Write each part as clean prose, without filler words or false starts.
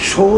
100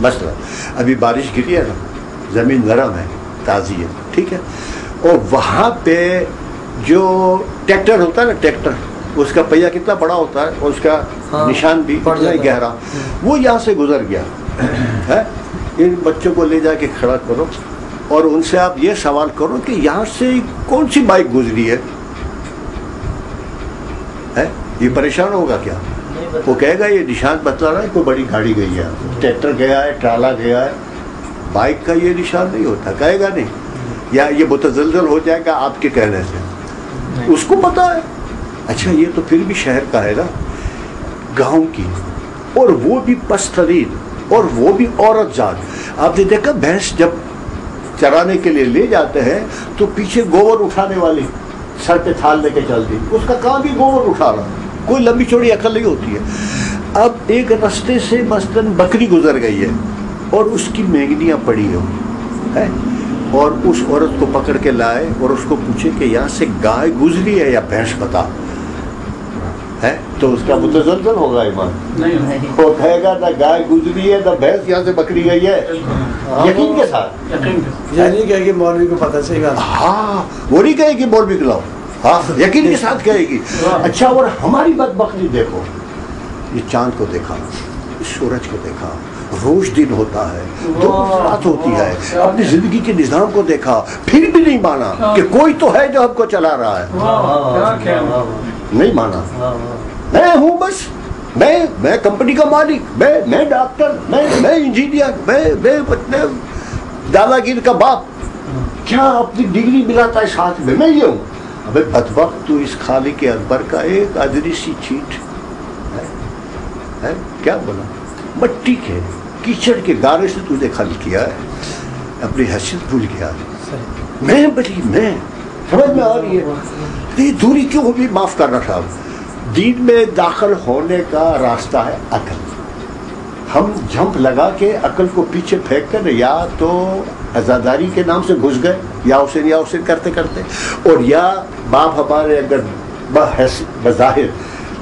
مثلا ابھی بارش گری ہے نا، زمین نرم ہے، تازی ہے، ٹھیک ہے، اور وہاں پہ جو ٹریکٹر ہوتا ہے نا، ٹریکٹر اس کا پہیہ کتنا بڑا ہوتا ہے اور اس کا نشان بھی اتنا ہی گہرا، وہ یہاں سے گزر گیا ہے، ان بچوں کو لے جا کے کھڑا کرو اور ان سے آپ یہ سوال کرو کہ یہاں سے کون سی بائک گزری ہے، یہ پریشان ہوگا کیا؟ وہ کہے گا یہ نشان بتلا رہا ہے کوئی بڑی گاڑی گئی ہے، ٹریکٹر گیا ہے، ٹرالا گیا ہے، بائک کا یہ نشان نہیں ہوتا، کہے گا نہیں، یا یہ متزلزل ہو جائے گا آپ کے کہنے سے، اس کو پتا ہے۔ اچھا یہ تو پھر بھی شہر کا ہے نا، گاؤں کی، اور وہ بھی پسترین، اور وہ بھی عورت ذات۔ آپ نے دیکھا بھینس جب چرانے کے لیے لے جاتے ہیں تو پیچھے گوبر اٹھانے والی سر پہ تھال لے کے چلتی، اس کا کام بھی گوبر اٹھانا، کوئی لمبی چوڑی عقل نہیں ہوتی ہے۔ اب ایک رستے سے مثلاً بکری گزر گئی ہے اور اس کی مینگنیاں پڑی ہے، اور اس عورت کو پکڑ کے لائے اور اس کو پوچھے کہ یہاں سے گائے گزری ہے یا بھینس بتا ہے، تو اس کا متزلزل ہوگا ایمان، وہ کہے گا نہ گائے گزری ہے نہ بھینس یہاں سے بکری گئی ہے، یقین کے ساتھ، یعنی کہے گی مولوی کو پتہ چلے گا، ہاں وہ نہیں کہے گی مولوی کو لاؤ، ہاں یقین کے ساتھ کہے گی۔ اچھا اور ہماری بدبختی دیکھو، یہ چاند کو دیکھا، سورج کو دیکھا، روز دن ہوتا ہے، دو رات ہوتی ہے، اپنی زندگی کے نظام کو دیکھا، پھر بھی نہیں مانا کہ کوئی تو ہے جو ہم کو چلا رہا ہے، نہیں مانا، میں ہوں بس، میں کمپنی کا مالک، میں ڈاکٹر، میں انجینئر، میں دادا گیر کا باپ، کیا اپنی ڈگری ملاتا ہے ساتھ میں یہ ہوں۔ ابے بدبخت تو اس خالق اکبر کا ایک ادری سی چیٹ ہے، کیا بولا، مٹی کے کیچڑ کے گارے سے تجھے خلق کیا ہے، اپنی حیثیت بھول گیا، میں بلی میں، سمجھ میں آ رہی ہے؟ یہ دوری کیوں بھی معاف کرنا صاحب، دین میں داخل ہونے کا راستہ ہے عقل، ہم جھمپ لگا کے عقل کو پیچھے پھینک کر یا تو عزاداری کے نام سے گھس گئے، یا حسین کرتے کرتے، اور یا باپ ہمارے اگر بظاہر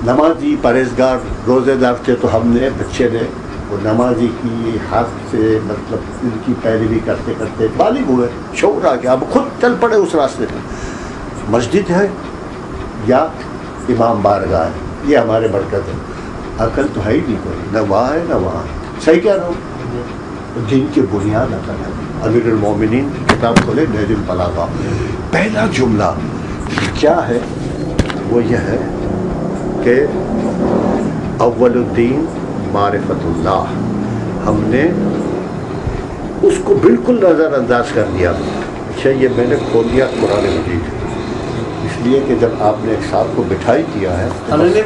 نمازی پرہیزگار روزے دار تھے تو ہم نے بچے نے وہ نمازی کی ہاتھ سے مطلب ان کی پیروی کرتے کرتے بالغ ہوئے، شعور آ گیا، اب خود چل پڑے اس راستے پہ، مسجد ہے یا امام بارگاہ ہے، یہ ہمارے برکت ہے، عقل تو ہے ہی نہیں کوئی، نہ وہاں ہے نہ وہاں، صحیح کہہ رہا ہوں، جن کی بنیاد عقل ہے۔ امیر المومنین کتاب کھولے نہج البلاغہ، پہلا جملہ کیا ہے، وہ یہ ہے کہ اول الدین معرفت اللہ، ہم نے اس کو بالکل نظر انداز کر دیا۔ اچھا یہ میں نے کھول دیا قرآن مجید، اس لیے کہ جب آپ نے ایک صاحب کو بٹھائی کیا ہے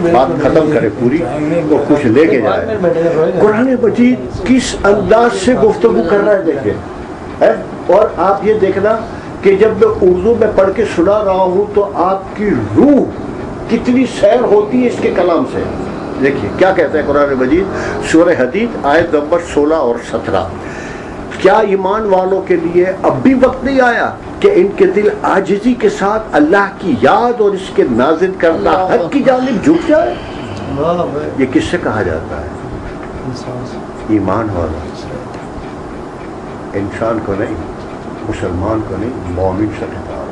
بات ختم کرے پوری اور کچھ لے کے جائے۔ قرآن مجید کس انداز سے گفتگو کر رہا ہے دیکھیں، اور آپ یہ دیکھنا کہ جب میں اردو میں پڑھ کے سنا رہا ہوں تو آپ کی روح کتنی سیر ہوتی ہے اس کے کلام سے۔ دیکھیے کیا کہتا ہے قرآن مجید، سورہ حدید آیت نمبر 16 اور 17، کیا ایمان والوں کے لیے اب بھی وقت نہیں آیا کہ ان کے دل عاجزی کے ساتھ اللہ کی یاد اور اس کے نازل کرنا حق کی جانب جھک جائے؟ یہ کس سے کہا جاتا ہے؟ ایمان والا، انسان کو نہیں، مسلمان کو نہیں، مومن سے کہتا ہے۔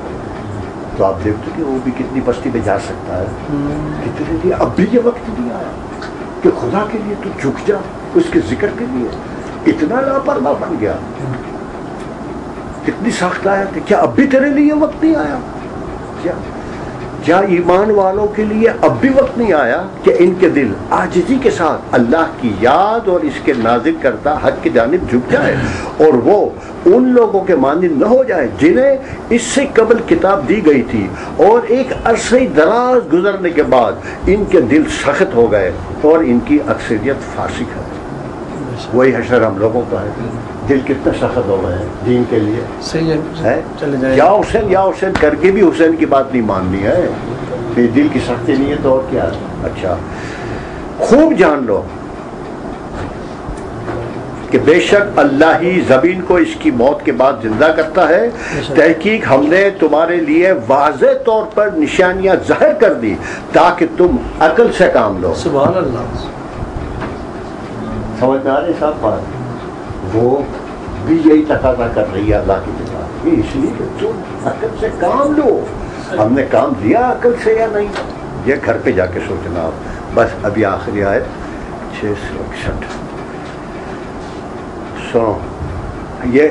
تو آپ دیکھتے کہ وہ بھی کتنی پستی پہ جا سکتا ہے، کتنے لیے اب بھی یہ وقت نہیں آیا کہ خدا کے لیے تو جھک جا، اس کے ذکر کے لیے اتنا لاپرواہ بن گیا، کتنی سخت آیت ہے، کیا اب بھی تیرے لیے وقت نہیں آیا؟ کیا ایمان والوں کے لیے اب بھی وقت نہیں آیا کہ ان کے دل عاجزی کے ساتھ اللہ کی یاد اور اس کے نازل کرتا حق کی جانب جھک جائے، اور وہ ان لوگوں کے مانند نہ ہو جائے جنہیں اس سے قبل کتاب دی گئی تھی اور ایک عرصے دراز گزرنے کے بعد ان کے دل سخت ہو گئے اور ان کی اکثریت فاسق ہے۔ وہی حشر ہم لوگوں کا ہے، دل کتنے سخت ہو گئے ہیں دین کے لیے، صحیح ہے، یا حسین کر کے بھی حسین کی بات نہیں ماننی ہے، پھر دل کی سختی نہیں ہے تو اور کیا ہے؟ اچھا خوب جان لو کہ بے شک اللہ ہی زمین کو اس کی موت کے بعد زندہ کرتا ہے، تحقیق ہم نے تمہارے لیے واضح طور پر نشانیاں ظاہر کر دی تاکہ تم عقل سے کام لو۔ سبحان اللہ، سمجھ میں آ رہی صاحب بات؟ وہ بھی یہی تقاضا کر رہی ہے اللہ کی جگہ، یہ اس لیے کہ تم عقل سے کام لو. ہم نے کام دیا عقل سے یا نہیں، یہ گھر پہ جا کے سوچنا. بس ابھی آخری آیت 661. یہ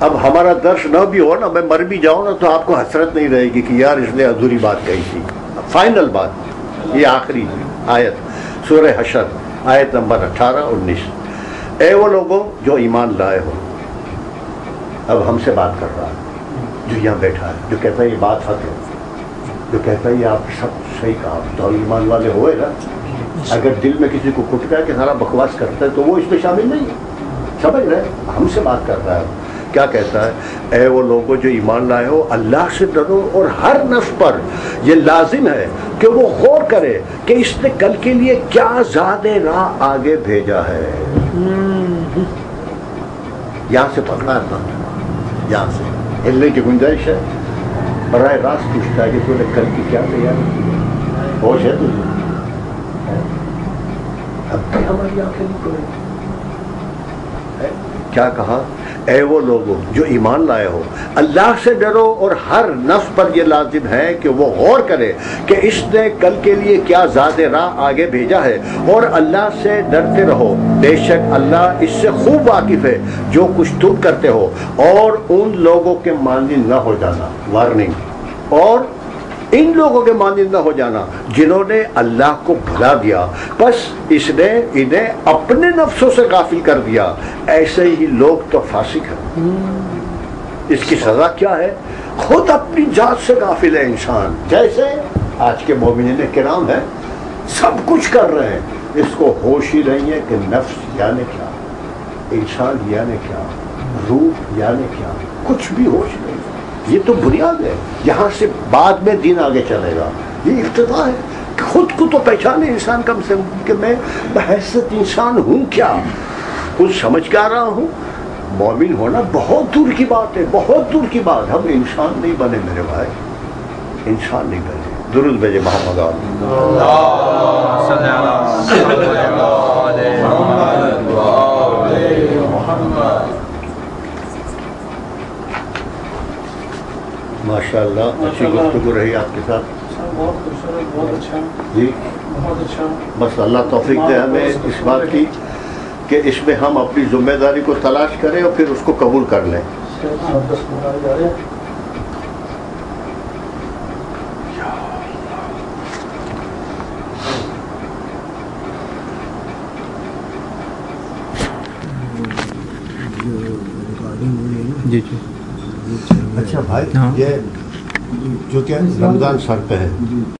اب ہمارا درس نہ بھی ہو نا، میں مر بھی جاؤں نا تو آپ کو حسرت نہیں رہے گی کہ یار اس نے ادھوری بات کہی تھی. فائنل بات یہ آخری آیت سورہ حشر آیت نمبر 18-19. اے وہ لوگوں جو ایمان لائے ہو. اب ہم سے بات کر رہا ہے جو یہاں بیٹھا ہے، جو کہتا ہے یہ بات حق ہے، جو کہتا ہے یہ آپ سب صحیح کہا، تو ایمان والے ہوئے نا. اگر دل میں کسی کو کھٹکا ہے کہ سارا بکواس کرتا ہے تو وہ اس میں شامل نہیں ہے. سمجھ رہے؟ ہم سے بات کر رہا ہے. کیا کہتا ہے؟ اے وہ لوگوں جو ایمان لائے ہو اللہ سے ڈرو اور ہر نفس پر یہ لازم ہے کہ وہ غور کرے کہ اس نے کل کے لیے کیا زاد راہ آگے بھیجا ہے. یہاں سے پکڑا ہے، یہاں سے ہلنے کی گنجائش ہے. براہ راست پوچھتا ہے کہ تو نے کل کی کیا تیاری کی ہے؟ ہوش ہے تجھے؟ اب بھی ہماری آنکھیں نہیں کھلیں. کیا کہا؟ اے وہ لوگوں جو ایمان لائے ہو اللہ سے ڈرو اور ہر نفس پر یہ لازم ہے کہ وہ غور کرے کہ اس نے کل کے لیے کیا زاد راہ آگے بھیجا ہے، اور اللہ سے ڈرتے رہو، بے شک اللہ اس سے خوب واقف ہے جو کچھ تم کرتے ہو. اور ان لوگوں کے مانند نہ ہو جانا، وارننگ، اور ان لوگوں کے مانند نہ ہو جانا جنہوں نے اللہ کو بھلا دیا بس اس نے انہیں اپنے نفسوں سے غافل کر دیا. ایسے ہی لوگ تو فاسق ہیں. اس کی سزا کیا ہے؟ خود اپنی ذات سے غافل ہے انسان. جیسے آج کے مومنین کرام ہیں، سب کچھ کر رہے ہیں، اس کو ہوش ہی نہیں ہے کہ نفس یعنی کیا، انسان یعنی کیا، روح یعنی کیا، کچھ بھی ہوش نہیں. یہ تو بنیاد ہے، یہاں سے بعد میں دین آگے چلے گا. یہ ابتدا ہے. خود کو تو پہچانے انسان کم سے کم کہ میں بحیثیت انسان ہوں کیا، کچھ سمجھ کے آ رہا ہوں. مومن ہونا بہت دور کی بات ہے، بہت دور کی بات. ہم انسان نہیں بنے میرے بھائی، انسان نہیں بنے. درود بھیجے محمد ماشاء اللہ. اچھی گفتگو رہی آپ کے ساتھ. بہت خوبصورت، بہت اچھا جی بہت اچھا. بس اللہ توفیق دے ہمیں اس بات کی کہ اس میں ہم اپنی ذمہ داری کو تلاش کریں اور پھر اس کو قبول کر لیں. جی جی. اچھا بھائی، یہ جو کہ رمضان سر پہ ہے